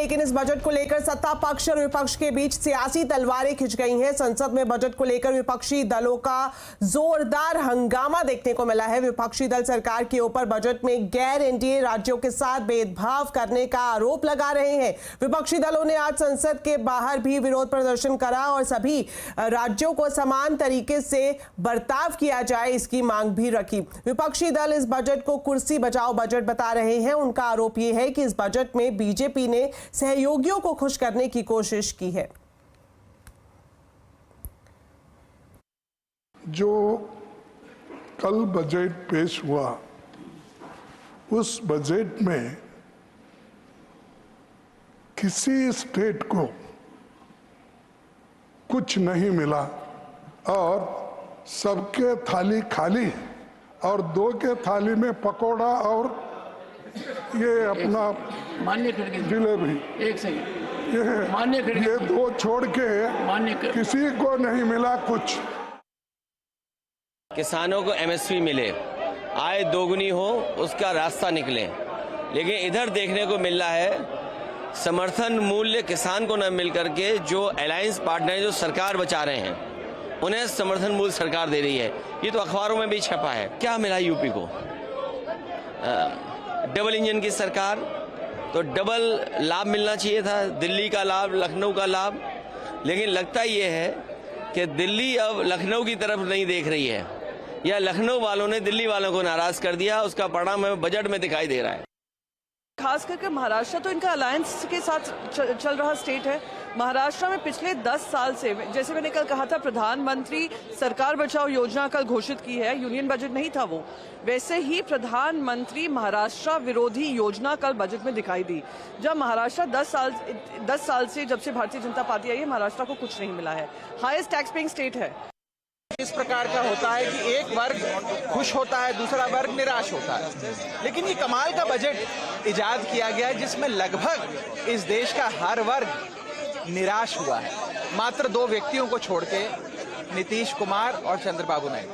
लेकिन इस बजट को लेकर सत्ता पक्ष और विपक्ष के बीच सियासी तलवारें खिंच गई हैं। संसद में बजट को लेकर विपक्षी दलों का जोरदार हंगामा देखने को मिला है। विपक्षी दल सरकार के ऊपर बजट में गैर एनडीए राज्यों के साथ भेदभाव करने का आरोप लगा रहे हैं। विपक्षी दलों ने आज संसद के बाहर भी विरोध प्रदर्शन करा और सभी राज्यों को समान तरीके से बर्ताव किया जाए इसकी मांग भी रखी। विपक्षी दल इस बजट को कुर्सी बचाओ बजट बता रहे हैं। उनका आरोप यह है कि इस बजट में बीजेपी ने सहयोगियों को खुश करने की कोशिश की है। जो कल बजट पेश हुआ उस बजट में किसी स्टेट को कुछ नहीं मिला और सबके थाली खाली और दो के थाली में पकोड़ा और ये अपना मान्य जिलेबी एक सेकंड ये दो छोड़ के किसी को नहीं मिला कुछ। किसानों को एमएसपी मिले, आय दोगुनी हो, उसका रास्ता निकले, लेकिन इधर देखने को मिल रहा है समर्थन मूल्य किसान को न मिल करके जो अलायंस पार्टनर जो सरकार बचा रहे हैं उन्हें समर्थन मूल्य सरकार दे रही है। ये तो अखबारों में भी छपा है। क्या मिला यूपी को? डबल इंजन की सरकार, तो डबल लाभ मिलना चाहिए था, दिल्ली का लाभ, लखनऊ का लाभ, लेकिन लगता ये है कि दिल्ली अब लखनऊ की तरफ नहीं देख रही है या लखनऊ वालों ने दिल्ली वालों को नाराज कर दिया। उसका परिणाम हमें बजट में दिखाई दे रहा है। खास करके महाराष्ट्र तो इनका अलायंस के साथ चल रहा स्टेट है। महाराष्ट्र में पिछले 10 साल से, जैसे मैंने कल कहा था, प्रधानमंत्री सरकार बचाओ योजना कल घोषित की है। यूनियन बजट नहीं था वो, वैसे ही प्रधानमंत्री महाराष्ट्र विरोधी योजना कल बजट में दिखाई दी। जब महाराष्ट्र 10 साल से जब से भारतीय जनता पार्टी आई है, महाराष्ट्र को कुछ नहीं मिला है। हाईएस्ट टैक्स पेइंग स्टेट है। इस प्रकार का होता है कि एक वर्ग खुश होता है, दूसरा वर्ग निराश होता है, लेकिन ये कमाल का बजट इजाद किया गया है जिसमें लगभग इस देश का हर वर्ग निराश हुआ है, मात्र 2 व्यक्तियों को छोड़ के, नीतीश कुमार और चंद्रबाबू नायडू।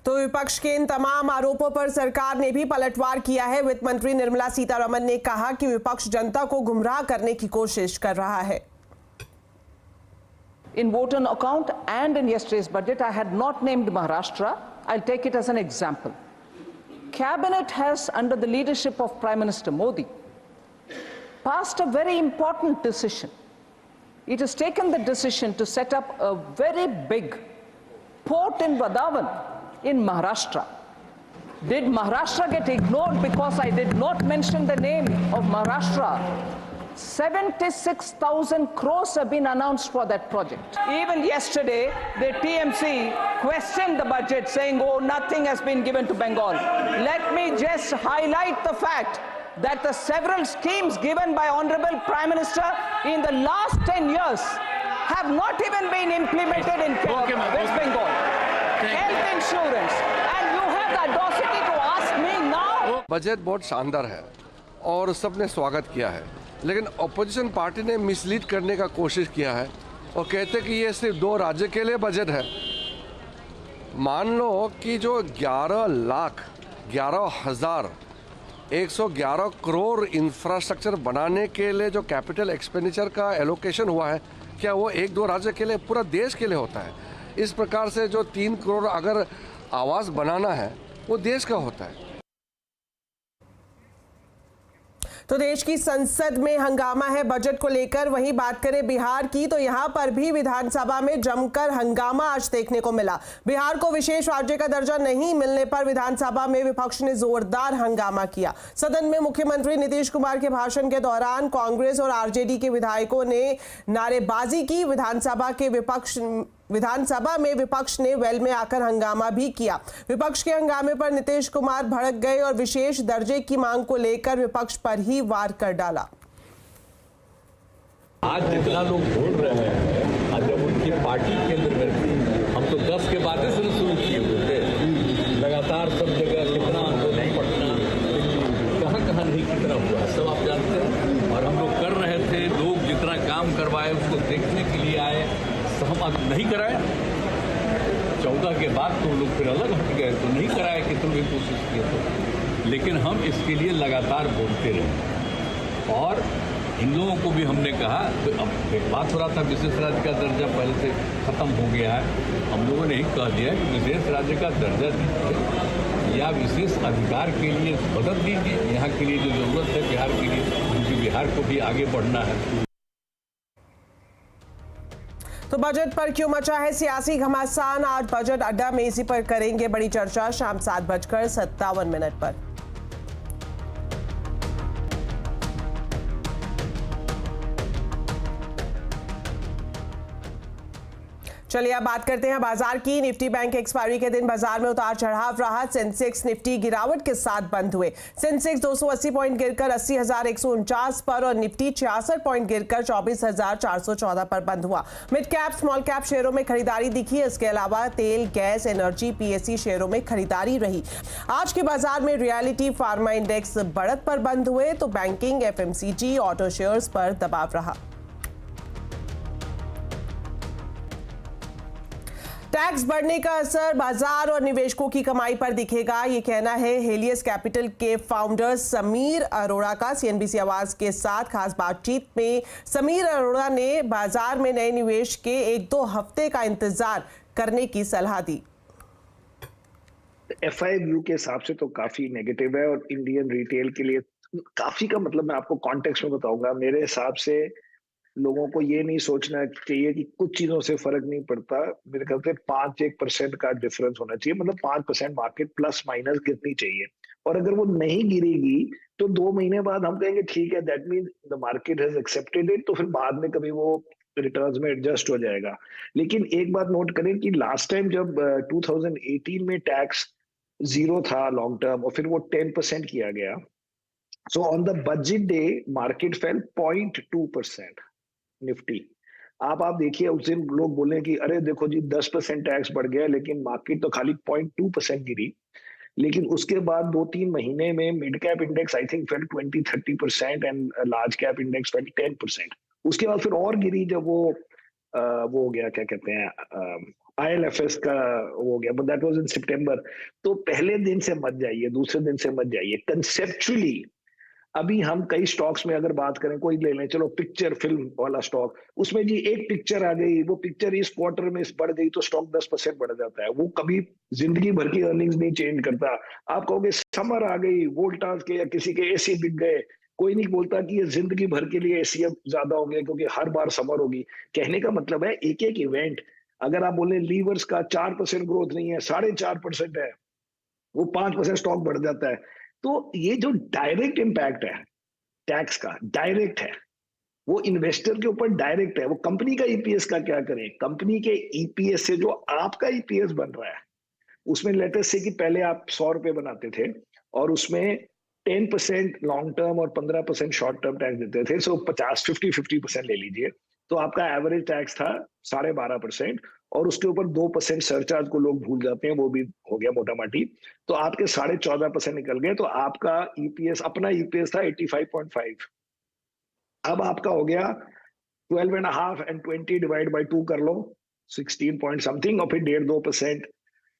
तो विपक्ष के इन तमाम आरोपों पर सरकार ने भी पलटवार किया है। वित्त मंत्री निर्मला सीतारमण ने कहा कि विपक्ष जनता को गुमराह करने की कोशिश कर रहा है। In vote on account and in yesterday's budget, I had not named Maharashtra. I'll take it as an example. Cabinet has, under the leadership of Prime Minister Modi, passed a very important decision. It has taken the decision to set up a very big port in Vadavan in Maharashtra. Did Maharashtra get ignored because I did not mention the name of Maharashtra? 76,000 crores have been announced for that project. Even yesterday, the TMC questioned the budget, saying, oh, nothing has been given to Bengal. Let me just highlight the fact that the several schemes given by Honorable Prime Minister in the last 10 years have not even been implemented in West Bengal. Health insurance. And you have the audacity to ask me now? Budget बहुत शानदार है और सबने स्वागत किया है, लेकिन opposition party ने मिसलीड करने का कोशिश किया है और कहते कि ये सिर्फ 2 राज्य के लिए बजट है। मान लो कि जो 11,11 करोड़ इंफ्रास्ट्रक्चर बनाने के लिए जो कैपिटल एक्सपेंडिचर का एलोकेशन हुआ है, क्या वो 1-2 राज्य के लिए, पूरा देश के लिए होता है? इस प्रकार से जो 3 करोड़ अगर आवास बनाना है वो देश का होता है। तो देश की संसद में हंगामा है बजट को लेकर। वहीं बात करें बिहार की, तो यहां पर भी विधानसभा में जमकर हंगामा आज देखने को मिला। बिहार को विशेष राज्य का दर्जा नहीं मिलने पर विधानसभा में विपक्ष ने जोरदार हंगामा किया। सदन में मुख्यमंत्री नीतीश कुमार के भाषण के दौरान कांग्रेस और आरजेडी के विधायकों ने नारेबाजी की। विधानसभा में विपक्ष ने वेल में आकर हंगामा भी किया। विपक्ष के हंगामे पर नीतीश कुमार भड़क गए और विशेष दर्जे की मांग को लेकर विपक्ष पर ही वार कर डाला। आज जितना लोग बोल रहे हैं, आज जब उनकी पार्टी केंद्र में थी, हम तो 10 के बाद से शुरू किए हुए थे। लगातार सब जगह कितना आंदोलन पड़ता, कहाँ नहीं कितना हुआ, सब आप जानते हैं। और हम लोग कर रहे थे, लोग जितना काम करवाए उसको देखने के लिए आए, तो हम अब नहीं कराए। 14 के बाद तो लोग फिर अलग हट गए, तो नहीं कराए, कितनी भी कोशिश किए तो। लेकिन हम इसके लिए लगातार बोलते रहे इन लोगों को भी हमने कहा, तो अब एक बात हो रहा था विशेष राज्य का दर्जा पहले से खत्म हो गया है, हम लोगों ने ही कह दिया कि विशेष राज्य का दर्जा दीजिए या विशेष अधिकार के लिए मदद दीजिए, यहाँ के लिए जो जरूरत है बिहार के लिए, क्योंकि बिहार को भी आगे बढ़ना है। तो बजट पर क्यों मचा है सियासी घमासान, आज बजट अड्डा में इसी पर करेंगे बड़ी चर्चा शाम 7:57 पर। चलिए अब बात करते हैं बाजार की। निफ्टी बैंक एक्सपायरी के दिन बाजार में उतार चढ़ाव रहा। सेंसेक्स निफ्टी गिरावट के साथ बंद हुए। सेंसेक्स 280 पॉइंट गिरकर 80,149 पर और निफ्टी 66 पॉइंट गिरकर 24,414 पर बंद हुआ। मिड कैप स्मॉल कैप शेयरों में खरीदारी दिखी। इसके अलावा तेल, गैस, एनर्जी, पीएसई शेयरों में खरीदारी रही। आज के बाजार में रियलिटी, फार्मा इंडेक्स बढ़त पर बंद हुए तो बैंकिंग, एफएमसीजी, ऑटो शेयर्स पर दबाव रहा। टैक्स बढ़ने का असर बाजार और निवेशकों की कमाई पर दिखेगा, ये कहना है हेलियस कैपिटल के फाउंडर समीर अरोड़ा का। सीएनबीसी आवाज के साथ खास बातचीत में समीर अरोड़ा ने बाजार में नए निवेश के 1-2 हफ्ते का इंतजार करने की सलाह दी। एफआई व्यू के हिसाब से तो काफी नेगेटिव है और इंडियन रिटेल के लिए काफी का मतलब मैं आपको कॉन्टेक्स्ट में बताऊंगा। मेरे हिसाब से लोगों को ये नहीं सोचना चाहिए कि कुछ चीजों से फर्क नहीं पड़ता। मेरे ख्याल से 5-1% का डिफरेंस होना चाहिए, मतलब 5% मार्केट प्लस माइनस गिरनी चाहिए। और अगर वो नहीं गिरेगी तो 2 महीने बाद हम कहेंगे ठीक है, that mean the market has accepted it, तो फिर बाद में कभी वो रिटर्न्स में एडजस्ट हो जाएगा। लेकिन एक बात नोट करें कि लास्ट टाइम जब 2018 में टैक्स 0 था लॉन्ग टर्म और फिर वो 10% किया गया, so on the budget day market fail 0.2%। Nifty आप देखिए उस दिन लोग बोले कि अरे देखो जी 10% टैक्स बढ़ गया, लेकिन मार्केट तो खाली 0.2% गिरी। लेकिन उसके बाद 2-3 महीने में mid cap index I think fail 20-30% and large cap index fail 10%। उसके बाद फिर और गिरी जब वो हो गया, क्या कहते हैं, IL/FS का हो गया, बट दैट वाज इन सितंबर। तो पहले दिन से मत जाइए, दूसरे दिन से मत जाइए। कंसेप्चुअली अभी हम कई स्टॉक्स में अगर बात करें, कोई ले लें, चलो पिक्चर फिल्म वाला स्टॉक, उसमें जी एक पिक्चर आ गई, वो पिक्चर इस क्वार्टर में बढ़ गई तो स्टॉक 10% बढ़ जाता है। वो कभी जिंदगी भर की अर्निंग्स नहीं चेंज करता। आप कहोगे समर आ गई, वोल्टास के या किसी के एसी बिक गए, कोई नहीं बोलता कि ये जिंदगी भर के लिए एसी अब ज्यादा हो गया क्योंकि हर बार समर होगी। कहने का मतलब है एक एक इवेंट, अगर आप बोले लीवर्स का 4% ग्रोथ नहीं है, 4.5% है, वो 5% स्टॉक बढ़ जाता है। तो ये जो डायरेक्ट इंपैक्ट है टैक्स का, डायरेक्ट है, वो इन्वेस्टर के ऊपर डायरेक्ट है। वो कंपनी का ईपीएस का क्या करें, कंपनी के ईपीएस से जो आपका ईपीएस बन रहा है उसमें लेटेस्ट से कि पहले आप 100 रुपए बनाते थे और उसमें 10% लॉन्ग टर्म और 15% शॉर्ट टर्म टैक्स देते थे। सो 50-50% ले लीजिए, तो आपका एवरेज टैक्स था 12.5% और उसके ऊपर 2% सरचार्ज को लोग भूल जाते हैं, वो भी हो गया मोटा माटी, तो आपके 14.5% निकल गए। तो आपका ईपीएस, अपना ईपीएस था 85.5, अब आपका हो गया 12.5 एंड 20 डिवाइड बाय 2 कर लो 16 पॉइंट समथिंग और फिर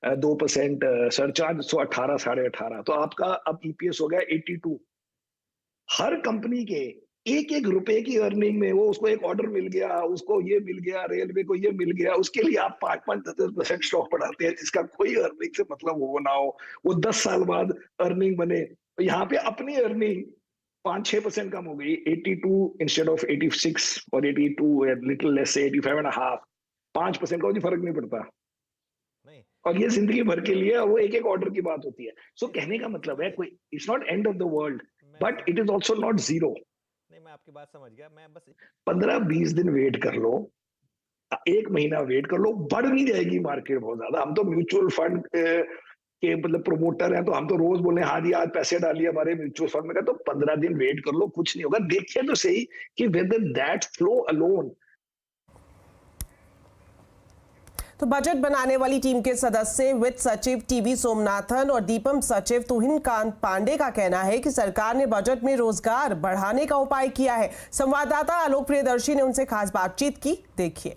2% सरचार्ज, सो 18, 18.5, तो आपका अब ईपीएस हो गया 82। हर कंपनी के एक रुपए की अर्निंग में वो उसको एक ऑर्डर मिल गया, उसको ये मिल गया, रेलवे को ये मिल गया, उसके लिए आप 5-10% स्टॉक बढ़ाते हैं जिसका कोई अर्निंग से मतलब हो ना हो, वो 10 साल बाद अर्निंग बने। तो यहाँ पे अपनी अर्निंग 5-6% कम हो गई, 82 इंस्टेड ऑफ 86 और 82 लिटिल लेस से 85.5, 5% का कोई फर्क नहीं पड़ता। और ये जिंदगी भर के लिए वो एक ऑर्डर की बात होती है। सो कहने का मतलब है कोई, it's not end of the world but it is also not zero. मैं आपकी बात समझ गया, मैं बस 15-20 दिन वेट कर लो, 1 महीना वेट कर लो, बढ़ नहीं जाएगी मार्केट बहुत ज्यादा। हम तो म्यूचुअल फंड के मतलब प्रोमोटर हैं, तो हम तो रोज बोले हाँ जी आज पैसे डालिए हमारे म्यूचुअल फंड में, तो 15 दिन वेट कर लो, कुछ नहीं होगा। देखिए तो सही कि वेदर दैट फ्लो अलोन। तो बजट बनाने वाली टीम के सदस्य वित्त सचिव टीवी सोमनाथन और दीपम सचिव तुहिन कांत पांडे का कहना है कि सरकार ने बजट में रोजगार बढ़ाने का उपाय किया है। संवाददाता आलोक प्रियदर्शी ने उनसे खास बातचीत की, देखिए।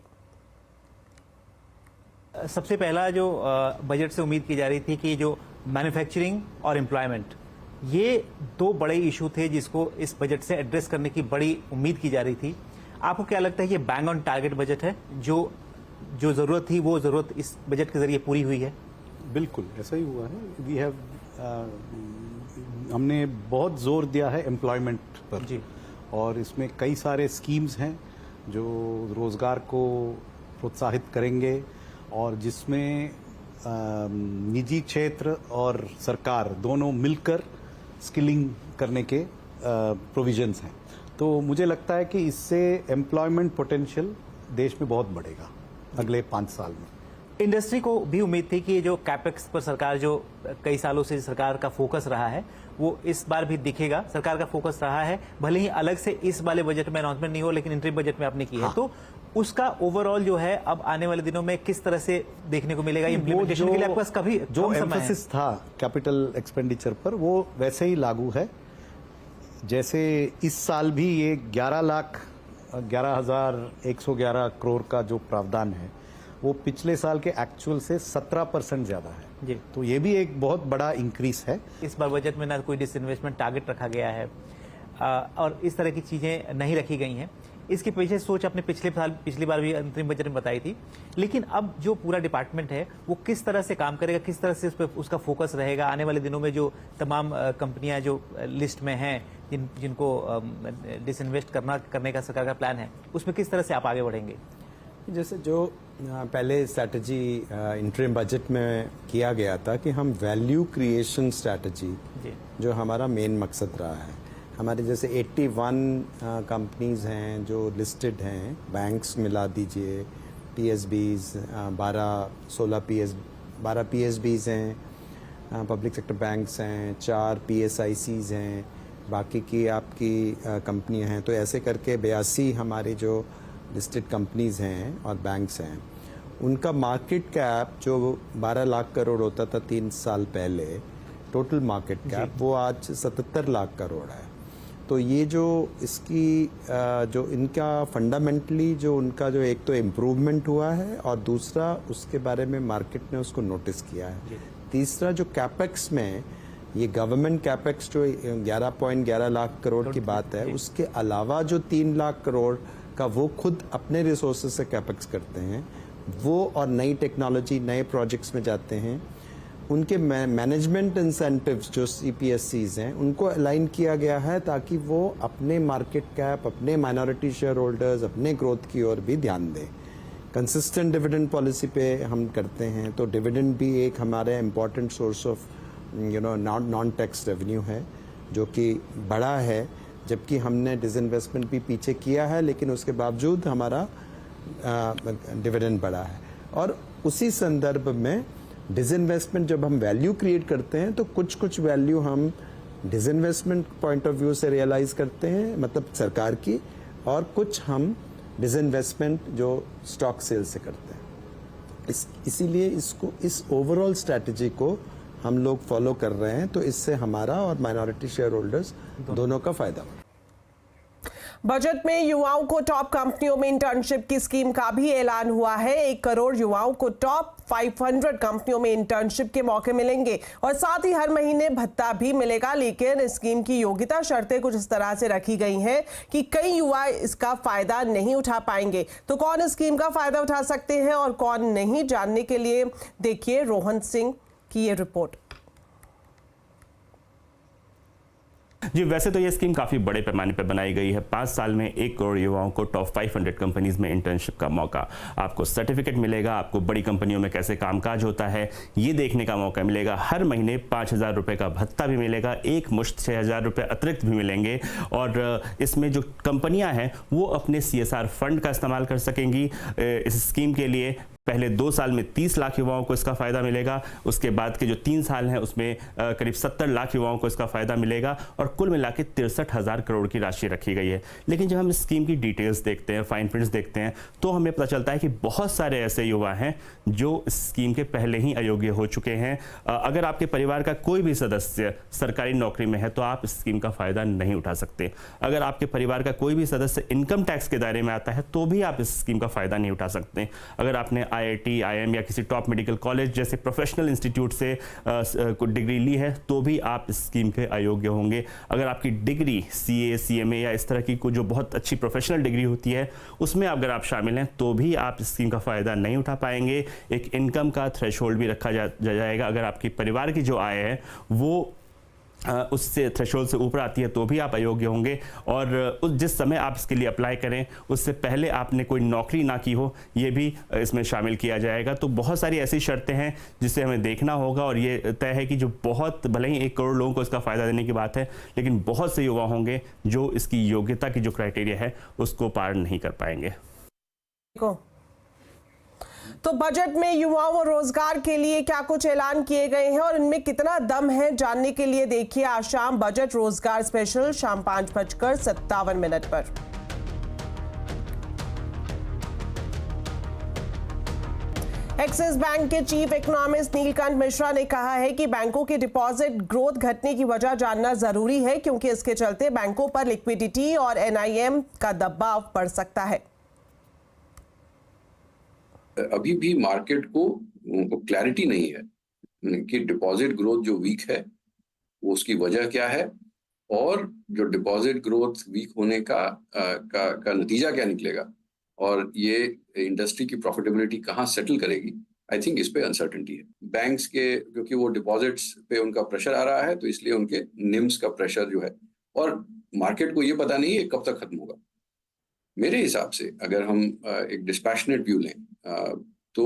सबसे पहला जो बजट से उम्मीद की जा रही थी कि जो मैन्युफैक्चरिंग और एम्प्लॉयमेंट ये दो बड़े इशू थे जिसको इस बजट से एड्रेस करने की बड़ी उम्मीद की जा रही थी। आपको क्या लगता है ये बैंग ऑन टारगेट बजट है? जो जरूरत थी वो जरूरत इस बजट के जरिए पूरी हुई है? बिल्कुल ऐसा ही हुआ है। वी हैव हमने बहुत जोर दिया है एम्प्लॉयमेंट पर जी। और इसमें कई सारे स्कीम्स हैं जो रोजगार को प्रोत्साहित करेंगे और जिसमें निजी क्षेत्र और सरकार दोनों मिलकर स्किलिंग करने के प्रोविजंस हैं। तो मुझे लगता है कि इससे एम्प्लॉयमेंट पोटेंशियल देश में बहुत बढ़ेगा अगले 5 साल में। इंडस्ट्री को भी उम्मीद थी कि जो कैपेक्स पर सरकार जो कई सालों से सरकार का फोकस रहा है वो इस बार भी दिखेगा। सरकार का फोकस रहा है, भले ही अलग से इस वाले बजट में अनाउंसमेंट नहीं हो, लेकिन इंटरिम बजट में आपने की है। तो उसका ओवरऑल जो है अब आने वाले दिनों में किस तरह से देखने को मिलेगा? इम्प्लीमेंटेशन के लिए आपके पास कभी जो एम्फेसिस था कैपिटल एक्सपेंडिचर पर वो वैसे ही लागू है। जैसे इस साल भी ये 11,111 करोड़ का जो प्रावधान है वो पिछले साल के एक्चुअल से 17% ज्यादा है जी। तो ये भी एक बहुत बड़ा इंक्रीज है। इस बार बजट में ना कोई डिसइन्वेस्टमेंट टारगेट रखा गया है और इस तरह की चीजें नहीं रखी गई हैं। इसके पीछे सोच आपने पिछली बार भी अंतरिम बजट में बताई थी, लेकिन अब जो पूरा डिपार्टमेंट है वो किस तरह से काम करेगा, किस तरह से उस पर उसका फोकस रहेगा? आने वाले दिनों में जो तमाम कंपनियां जो लिस्ट में हैं जिनको डिसइन्वेस्ट करने का सरकार का प्लान है, उसमें किस तरह से आप आगे बढ़ेंगे? जैसे जो पहले स्ट्रैटेजी इंटरिम बजट में किया गया था कि हम वैल्यू क्रिएशन स्ट्रैटेजी जो हमारा मेन मकसद रहा है। हमारे जैसे 81 कंपनीज हैं जो लिस्टेड हैं, बैंक्स मिला दीजिए, पीएसबीज 12 पीएसबीज हैं, पब्लिक सेक्टर बैंक्स हैं, 4 पीएसआईसीज हैं, बाकी की आपकी कंपनियां हैं। तो ऐसे करके 82 हमारी जो लिस्टेड कंपनीज हैं और बैंक्स हैं, उनका मार्केट कैप जो 12 लाख करोड़ होता था 3 साल पहले, टोटल मार्केट कैप वो आज 77 लाख करोड़ है। तो ये जो इसकी जो इनका फंडामेंटली जो उनका जो एक तो इम्प्रूवमेंट हुआ है और दूसरा उसके बारे में मार्केट ने उसको नोटिस किया है। तीसरा जो कैपेक्स में ये गवर्नमेंट कैपेक्स जो 11.11 लाख करोड़ की बात है, उसके अलावा जो 3 लाख करोड़ का वो खुद अपने रिसोर्सेज से कैपेक्स करते हैं, वो और नई टेक्नोलॉजी नए प्रोजेक्ट्स में जाते हैं। उनके मैनेजमेंट इंसेंटिव्स जो सीपीएससीज हैं उनको अलाइन किया गया है ताकि वो अपने मार्केट कैप, अपने माइनॉरिटी शेयर होल्डर्स, अपने ग्रोथ की ओर भी ध्यान दें। कंसिस्टेंट डिविडेंड पॉलिसी पे हम करते हैं, तो डिविडेंड भी एक हमारे important source of non tax revenue है जो कि बड़ा है, जबकि हमने डिसइन्वेस्टमेंट भी पीछे किया है लेकिन उसके बावजूद हमारा डिविडेंड बढ़ा है। और उसी संदर्भ में डिसइन्वेस्टमेंट जब हम वैल्यू क्रिएट करते हैं तो कुछ वैल्यू हम डिसइन्वेस्टमेंट पॉइंट ऑफ व्यू से रियलाइज करते हैं, मतलब सरकार की, और कुछ हम डिसइन्वेस्टमेंट जो स्टॉक सेल से करते हैं। इसीलिए इसको इस ओवरऑल स्ट्रैटेजी को हम लोग फॉलो कर रहे हैं, तो इससे हमारा और माइनॉरिटी शेयर होल्डर्स दोनों का फायदा होगा। बजट में युवाओं को टॉप कंपनियों में इंटर्नशिप की स्कीम का भी ऐलान हुआ है। 1 करोड़ युवाओं को टॉप 500 कंपनियों में इंटर्नशिप के मौके मिलेंगे और साथ ही हर महीने भत्ता भी मिलेगा। लेकिन इस स्कीम की योग्यता शर्तें कुछ इस तरह से रखी गई हैं कि कई युवा इसका फायदा नहीं उठा पाएंगे। तो कौन इस स्कीम का फायदा उठा सकते हैं और कौन नहीं, जानने के लिए देखिए रोहन सिंह की ये रिपोर्ट। जी, वैसे तो ये स्कीम काफ़ी बड़े पैमाने पर बनाई गई है। 5 साल में 1 करोड़ युवाओं को टॉप 500 कंपनीज में इंटर्नशिप का मौका, आपको सर्टिफिकेट मिलेगा, आपको बड़ी कंपनियों में कैसे कामकाज होता है ये देखने का मौका मिलेगा। हर महीने 5,000 रुपये का भत्ता भी मिलेगा, एक मुश्त 6,000 रुपये अतिरिक्त भी मिलेंगे। और इसमें जो कंपनियां हैं वो अपने CSR फंड का इस्तेमाल कर सकेंगी। इस स्कीम के लिए पहले 2 साल में 30 लाख युवाओं को इसका फायदा मिलेगा, उसके बाद के जो 3 साल हैं उसमें करीब 70 लाख युवाओं को इसका फायदा मिलेगा और कुल मिला के 63,000 करोड़ की राशि रखी गई है। लेकिन जब हम इस स्कीम की डिटेल्स देखते हैं, फाइन प्रिंट्स देखते हैं, तो हमें पता चलता है कि बहुत सारे ऐसे युवा हैं जो इस स्कीम के पहले ही अयोग्य हो चुके हैं। अगर आपके परिवार का कोई भी सदस्य सरकारी नौकरी में है तो आप इस स्कीम का फायदा नहीं उठा सकते। अगर आपके परिवार का कोई भी सदस्य इनकम टैक्स के दायरे में आता है तो भी आप इस स्कीम का फायदा नहीं उठा सकते। अगर आपने IIT, IIM या किसी टॉप मेडिकल कॉलेज जैसे प्रोफेशनल इंस्टीट्यूट से डिग्री ली है तो भी आप इस स्कीम के अयोग्य होंगे। अगर आपकी डिग्री CA, CMA या इस तरह की कोई जो बहुत अच्छी प्रोफेशनल डिग्री होती है उसमें अगर आप शामिल हैं तो भी आप इस स्कीम का फ़ायदा नहीं उठा पाएंगे। एक इनकम का थ्रेशोल्ड भी रखा जाएगा। अगर आपकी परिवार की जो आय है वो उससे थ्रेशोल्ड से ऊपर आती है तो भी आप अयोग्य होंगे। और उस जिस समय आप इसके लिए अप्लाई करें उससे पहले आपने कोई नौकरी ना की हो ये भी इसमें शामिल किया जाएगा। तो बहुत सारी ऐसी शर्तें हैं जिसे हमें देखना होगा और ये तय है कि जो बहुत भले ही 1 करोड़ लोगों को इसका फ़ायदा देने की बात है लेकिन बहुत से युवा होंगे जो इसकी योग्यता की जो क्राइटेरिया है उसको पार नहीं कर पाएंगे। तो बजट में युवाओं और रोजगार के लिए क्या कुछ ऐलान किए गए हैं और इनमें कितना दम है जानने के लिए देखिए आज शाम बजट रोजगार स्पेशल शाम 5:57 पर। एक्सिस बैंक के चीफ इकोनॉमिस्ट नीलकंठ मिश्रा ने कहा है कि बैंकों के डिपॉजिट ग्रोथ घटने की वजह जानना जरूरी है क्योंकि इसके चलते बैंकों पर लिक्विडिटी और NIM का दबाव बढ़ सकता है। अभी भी मार्केट को क्लैरिटी नहीं है कि डिपॉजिट ग्रोथ जो वीक है वो उसकी वजह क्या है और जो डिपॉजिट ग्रोथ वीक होने का नतीजा क्या निकलेगा और ये इंडस्ट्री की प्रॉफिटेबिलिटी कहाँ सेटल करेगी। आई थिंक इस पे अनसर्टेनिटी है। बैंक्स के क्योंकि वो डिपॉजिट्स पे उनका प्रेशर आ रहा है तो इसलिए उनके निम्स का प्रेशर जो है और मार्केट को ये पता नहीं है कब तक खत्म होगा। मेरे हिसाब से अगर हम एक डिस्पैशनेट व्यू लें तो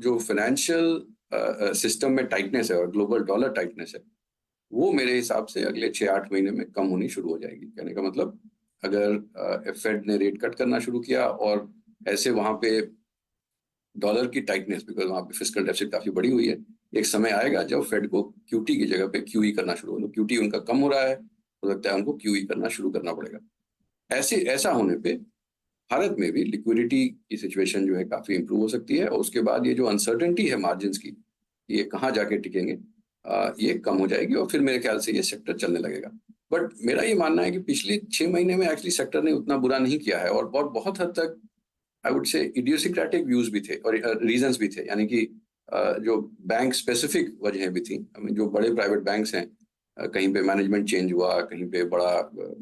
जो फाइनेंशियल सिस्टम में टाइटनेस है और ग्लोबल डॉलर टाइटनेस है वो मेरे हिसाब से अगले 6-8 महीने में कम होनी शुरू हो जाएगी। कहने का मतलब अगर फेड ने रेट कट करना शुरू किया और ऐसे वहां पे डॉलर की टाइटनेस बिकॉज वहां पे फिस्कल डेफिसिट काफी बड़ी हुई है, एक समय आएगा जब फेड को QT की जगह पे QE करना शुरू होगा। QT उनका कम हो रहा है तो लगता है उनको QE करना शुरू करना पड़ेगा। ऐसा होने पे भारत में भी लिक्विडिटी की सिचुएशन जो है काफी इंप्रूव हो सकती है और उसके बाद ये जो अनसर्टेनिटी है मार्जिन्स की ये कहाँ जाके टिकेंगे ये कम हो जाएगी और फिर मेरे ख्याल से ये सेक्टर चलने लगेगा। बट मेरा ये मानना है कि पिछले 6 महीने में एक्चुअली सेक्टर ने उतना बुरा नहीं किया है और बहुत हद तक आई वुड से इडियोसिक्रेटिक व्यूज भी थे और रीजंस भी थे, यानी कि जो बैंक स्पेसिफिक वजहें भी थी। जो बड़े प्राइवेट बैंक्स हैं कहीं पे मैनेजमेंट चेंज हुआ, कहीं पे बड़ा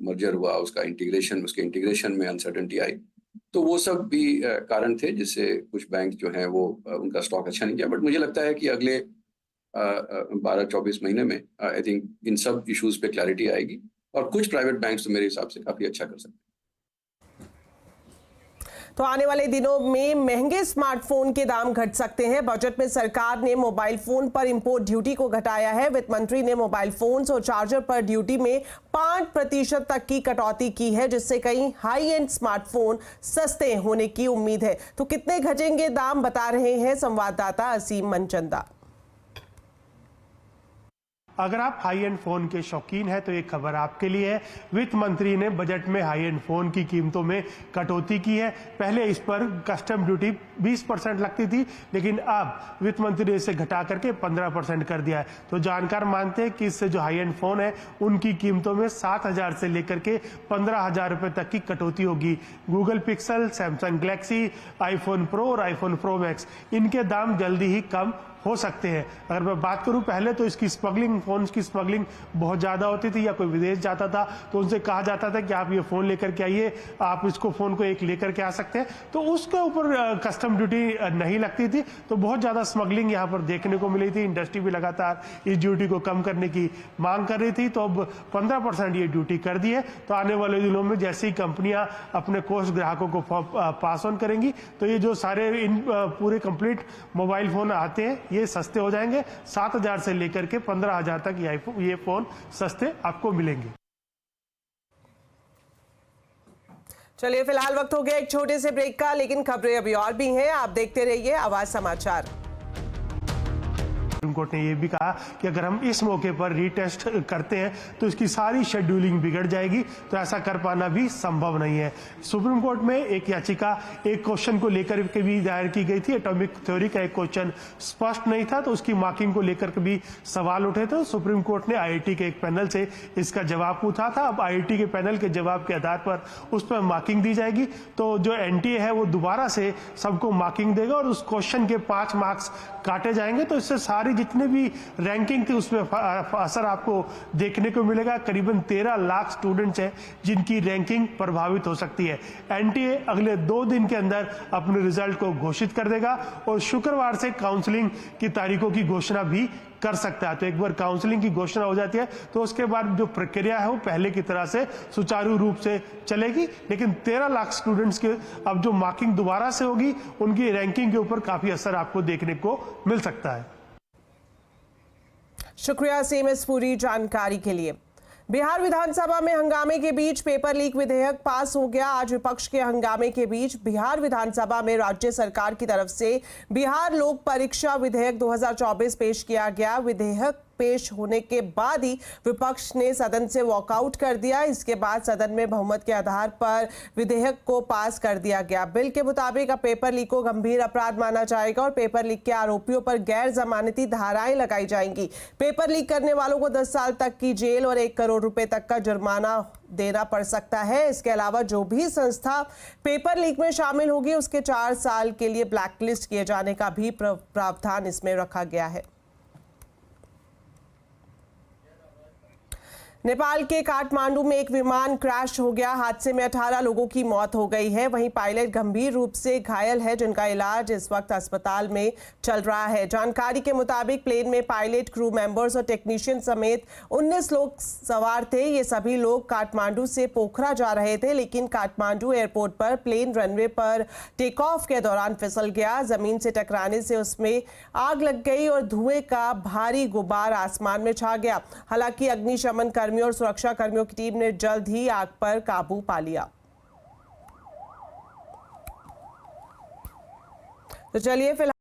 मर्जर हुआ, उसके इंटीग्रेशन में अनसर्टेनिटी आई, तो वो सब भी कारण थे जिससे कुछ बैंक जो हैं वो उनका स्टॉक अच्छा नहीं किया। बट मुझे लगता है कि अगले 12-24 महीने में आई थिंक इन सब इश्यूज पे क्लैरिटी आएगी और कुछ प्राइवेट बैंक्स तो मेरे हिसाब से काफी अच्छा कर सकते हैं। तो आने वाले दिनों में महंगे स्मार्टफोन के दाम घट सकते हैं। बजट में सरकार ने मोबाइल फोन पर इंपोर्ट ड्यूटी को घटाया है। वित्त मंत्री ने मोबाइल फोन्स और चार्जर पर ड्यूटी में 5% तक की कटौती की है जिससे कई हाई एंड स्मार्टफोन सस्ते होने की उम्मीद है। तो कितने घटेंगे दाम बता रहे हैं संवाददाता असीम मनचंदा। अगर आप हाई एंड फोन के शौकीन हैं तो एक खबर आपके लिए है। वित्त मंत्री ने बजट में हाई एंड फोन की कीमतों में कटौती की है। पहले इस पर कस्टम ड्यूटी 20% लगती थी लेकिन अब वित्त मंत्री ने इसे घटा करके 15% कर दिया है। तो जानकार मानते हैं कि इससे जो हाई एंड फोन है उनकी कीमतों में 7,000 से लेकर के 15,000 रुपए तक की कटौती होगी। Google pixel, Samsung Galaxy, iPhone pro और आईफोन प्रो मैक्स इनके दाम जल्दी ही कम हो सकते हैं। अगर मैं बात करूं पहले तो इसकी स्मगलिंग, फोन की स्मगलिंग बहुत ज़्यादा होती थी या कोई विदेश जाता था तो उनसे कहा जाता था कि आप ये फ़ोन लेकर के आइए, आप इसको फ़ोन को एक लेकर के आ सकते हैं, तो उसके ऊपर कस्टम ड्यूटी नहीं लगती थी। तो बहुत ज़्यादा स्मगलिंग यहाँ पर देखने को मिली थी। इंडस्ट्री भी लगातार इस ड्यूटी को कम करने की मांग कर रही थी। तो अब 15% ये ड्यूटी कर दी है। तो आने वाले दिनों में जैसे ही कंपनियां अपने कोस्ट ग्राहकों को पास ऑन करेंगी तो ये जो सारे पूरे कंप्लीट मोबाइल फ़ोन आते हैं ये सस्ते हो जाएंगे। 7,000 से लेकर के 15,000 तक ये फोन सस्ते आपको मिलेंगे। चलिए फिलहाल वक्त हो गया एक छोटे से ब्रेक का, लेकिन खबरें अभी और भी हैं। आप देखते रहिए आवाज समाचार। सुप्रीम कोर्ट ने यह भी कहा कि अगर हम इस मौके पर रीटेस्ट करते हैं तो इसकी सारी शेड्यूलिंग बिगड़ जाएगी, तो ऐसा कर पाना भी संभव नहीं है। सुप्रीम कोर्ट में एक याचिका एक क्वेश्चन को लेकर के भी दायर की गई थी। एटॉमिक थ्योरी का एक क्वेश्चन स्पष्ट नहीं था तो उसकी मार्किंग को लेकर के भी सवाल उठे थे। सुप्रीम कोर्ट ने आईआईटी के एक पैनल से इसका जवाब पूछा था। अब आईआईटी के पैनल के जवाब के आधार पर उस पर मार्किंग दी जाएगी। तो जो एनटीए है वो दोबारा से सबको मार्किंग देगा और उस क्वेश्चन के 5 मार्क्स काटे जाएंगे। तो इससे सारी जितने भी रैंकिंग थी उसमें असर आपको देखने को मिलेगा। करीबन 13 लाख स्टूडेंट्स हैं जिनकी रैंकिंग प्रभावित हो सकती है। एनटीए अगले 2 दिन के अंदर अपने रिजल्ट को घोषित कर देगा और शुक्रवार से काउंसलिंग की तारीखों की घोषणा भी कर सकता है। तो एक बार काउंसलिंग की घोषणा हो जाती है तो उसके बाद जो प्रक्रिया है वो पहले की तरह से सुचारू रूप से चलेगी। लेकिन 13 लाख स्टूडेंट्स के अब जो मार्किंग दोबारा से होगी उनकी रैंकिंग के ऊपर काफी असर आपको देखने को मिल सकता है। शुक्रिया सीएम इस पूरी जानकारी के लिए। बिहार विधानसभा में हंगामे के बीच पेपर लीक विधेयक पास हो गया। आज विपक्ष के हंगामे के बीच बिहार विधानसभा में राज्य सरकार की तरफ से बिहार लोक परीक्षा विधेयक 2024 पेश किया गया। विधेयक पेश होने के बाद ही विपक्ष ने सदन से वॉकआउट कर दिया। इसके बाद सदन में बहुमत के आधार पर विधेयक को पास कर दिया गया। बिल के मुताबिक अब पेपर लीक को गंभीर अपराध माना जाएगा और पेपर लीक के आरोपियों पर गैर जमानती धाराएं लगाई जाएंगी। पेपर लीक करने वालों को 10 साल तक की जेल और 1 करोड़ रुपए तक का जुर्माना देना पड़ सकता है। इसके अलावा जो भी संस्था पेपर लीक में शामिल होगी उसके 4 साल के लिए ब्लैकलिस्ट किए जाने का भी प्रावधान इसमें रखा गया है। नेपाल के काठमांडू में एक विमान क्रैश हो गया। हादसे में 18 लोगों की मौत हो गई है। वहीं पायलट गंभीर रूप से घायल है जिनका इलाज इस वक्त अस्पताल में चल रहा है। जानकारी के मुताबिक प्लेन में पायलट, क्रू मेंबर्स और टेक्नीशियन समेत 19 लोग सवार थे। ये सभी लोग काठमांडू से पोखरा जा रहे थे, लेकिन काठमांडू एयरपोर्ट पर प्लेन रनवे पर टेक ऑफ के दौरान फिसल गया। जमीन से टकराने से उसमें आग लग गई और धुएं का भारी गुबार आसमान में छा गया। हालांकि अग्निशमन और सुरक्षा कर्मियों की टीम ने जल्द ही आग पर काबू पा लिया। तो चलिए फिलहाल